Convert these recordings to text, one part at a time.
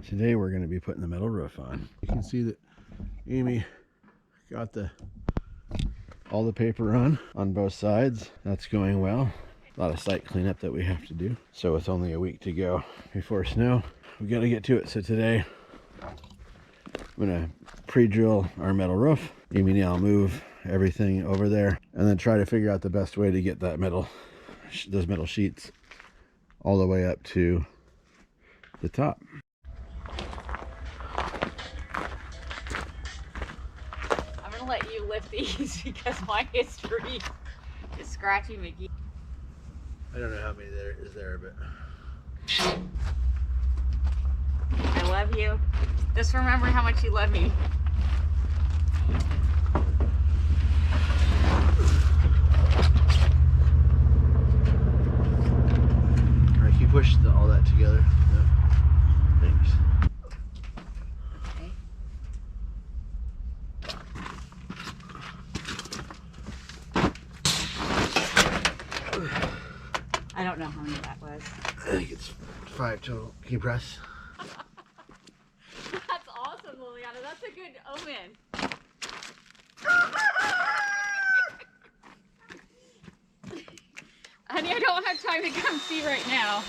Today we're going to be putting the metal roof on. You can see that Amy got all the paper on both sides. That's going well. A lot of site cleanup that we have to do. So with only a week to go before snow, we got to get to it. So today I'm going to pre-drill our metal roof. Amy and I'll move everything over there and then try to figure out the best way to get that those metal sheets all the way up to the top. I'm gonna let you lift these because my history is scratchy McGee. I don't know how many there is there, but I love you. Just remember how much you love me. All right, can you push all that together? No. Thanks. I don't know how many that was. I think it's 5 total. Can you press? That's awesome, Liliana. That's a good omen. Honey, I don't have time to come see right now.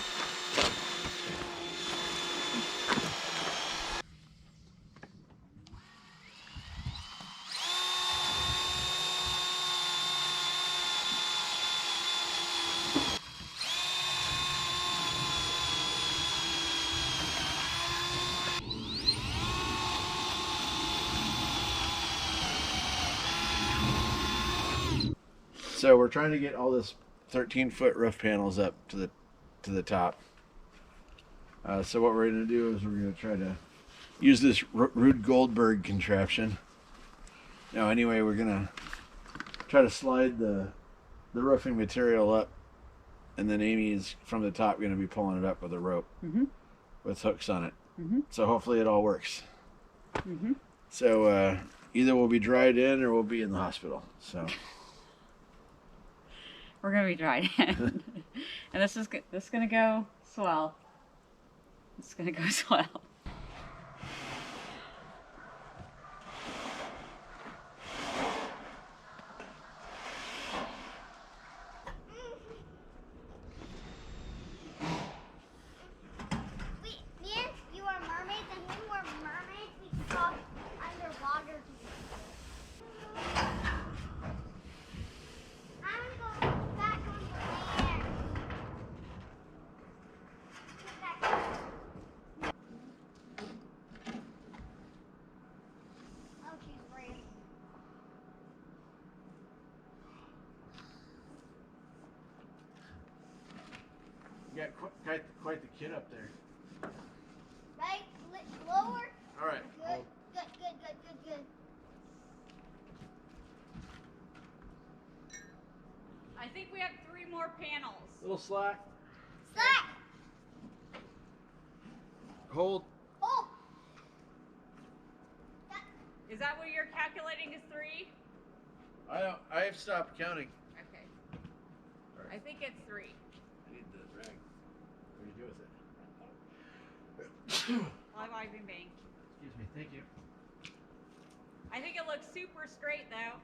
So we're trying to get all this 13-foot roof panels up to the top. So what we're going to do is we're going to try to use this Rube Goldberg contraption. Now anyway, we're going to try to slide the roofing material up, and then Amy is from the top going to be pulling it up with a rope with hooks on it. So hopefully it all works. So either we'll be dried in or we'll be in the hospital. So We're gonna be dried in. And this is gonna go swell. It's gonna go swell. you got quite the kid up there. Right, lower. All right. Good. I think we have 3 more panels. Little slack. Slack. Hold. Oh. Is that what you're calculating is 3? I've stopped counting. Okay. I think it's 3. I need the rag. What do you do with it? I've been bang. Excuse me. Thank you. I think it looks super straight though.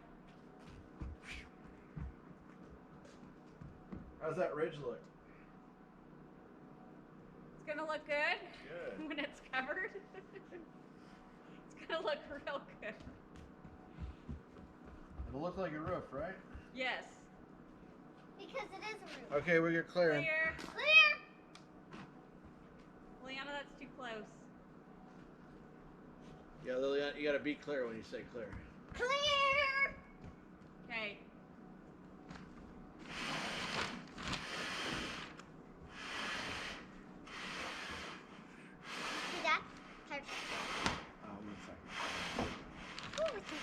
How's that ridge look? It's gonna look good. Good. When it's covered. It's gonna look real good. It'll look like a roof, right? Yes. Because it is a roof. Okay, we get clearing. Clear. Leanna, that's too close. Yeah, Liliana, you gotta be clear when you say clear. Clear. Okay. See that? Perfect. One second. Oh, it's okay.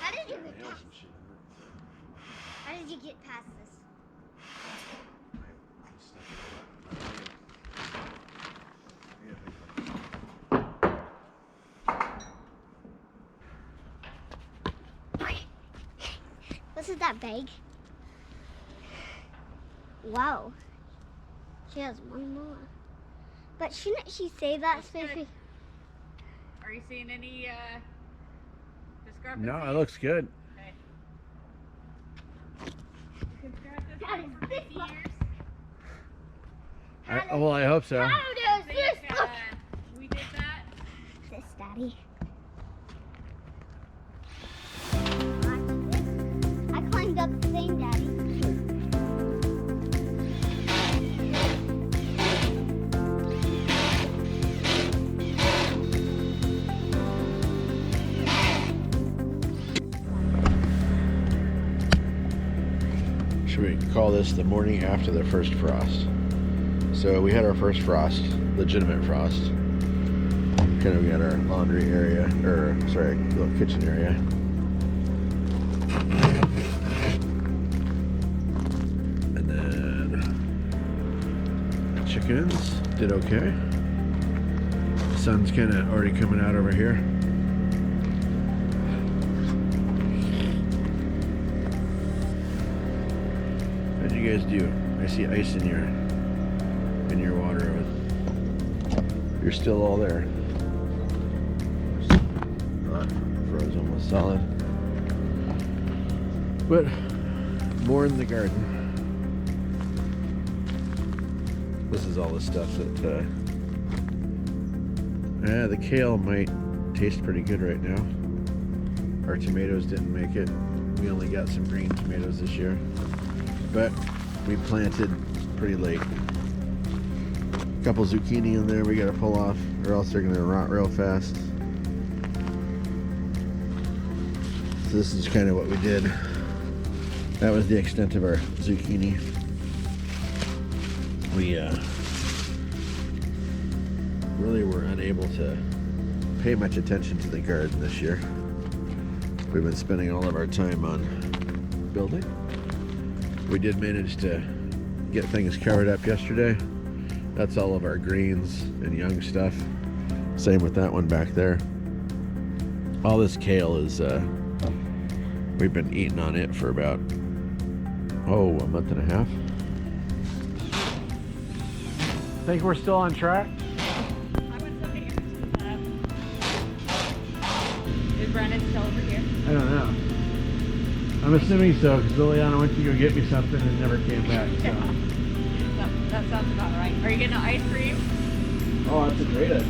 How did you get past? How did you get past this? Was it that big? Wow. She has one more. But shouldn't she save that space? Are you seeing any discrepancies? No, it looks good. Okay. You can start this That like is for this 50 one. years. Well, I hope so. How does Think, this look? we did that. This, Daddy. I climbed up the thing, Daddy. Should we call this the morning after the first frost? So we had our first frost, legitimate frost. Kind of got our laundry area, or sorry, little kitchen area. And then chickens did okay. The sun's kind of already coming out over here. How'd you guys do? I see ice in your water. You're still all there. Not froze almost solid. But more in the garden. This is all the stuff that the kale might taste pretty good right now. Our tomatoes didn't make it. We only got some green tomatoes this year. But we planted pretty late. A couple zucchini in there we gotta pull off, or else they're gonna rot real fast. So this is kind of what we did. That was the extent of our zucchini. We really were unable to pay much attention to the garden this year. We've been spending all of our time on building. We did manage to get things covered up yesterday. That's all of our greens and young stuff. Same with that one back there. All this kale is, we've been eating on it for about, a month and a half. Think we're still on track? I went so here. Is Brandon still over here? I don't know. I'm assuming so, because Liliana went to go get me something and never came back. So. That sounds about right. Are you getting an ice cream? Oh, that's a great idea.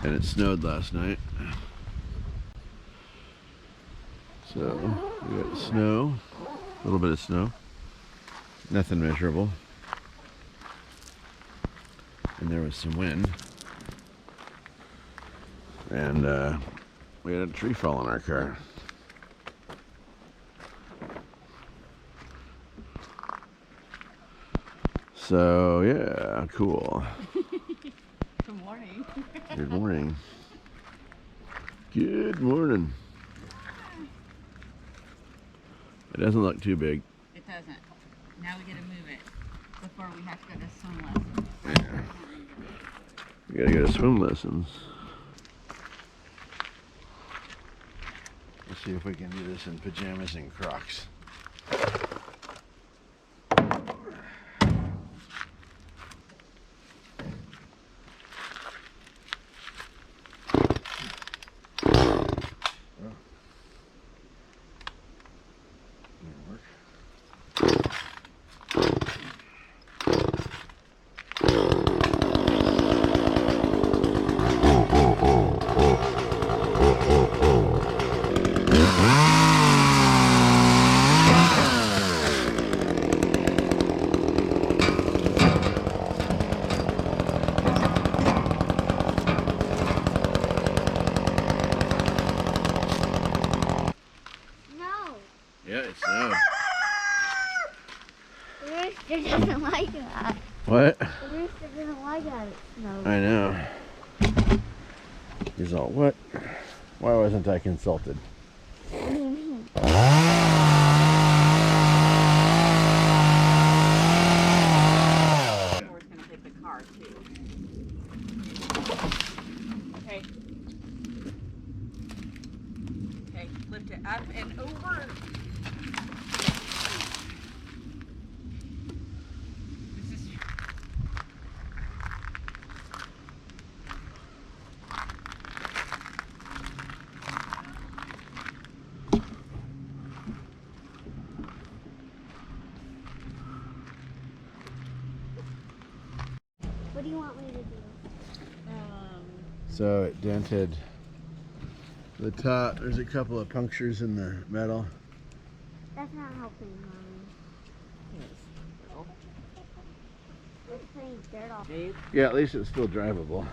And it snowed last night. So we got snow, a little bit of snow, nothing measurable. And there was some wind. And we had a tree fall on our car. So yeah, cool. Good morning. Good morning. Good morning. It doesn't look too big. It doesn't. Now we gotta move it before we have to go to swim lessons. You gotta go to swim lessons. Let's see if we can do this in pajamas and Crocs. No. Yeah, it's snowed. The rooster doesn't like that. What? The rooster doesn't like that it snows. I know. He's all, what? Why wasn't I consulted? What do you mean? Or it's gonna hit the car too. Okay. Okay, lift it up and over. This is What do you want me to do? So it dented the top. There's a couple of punctures in the metal. That's not helping, Mommy. It's putting dirt off. Dave. Yeah, at least it's still drivable.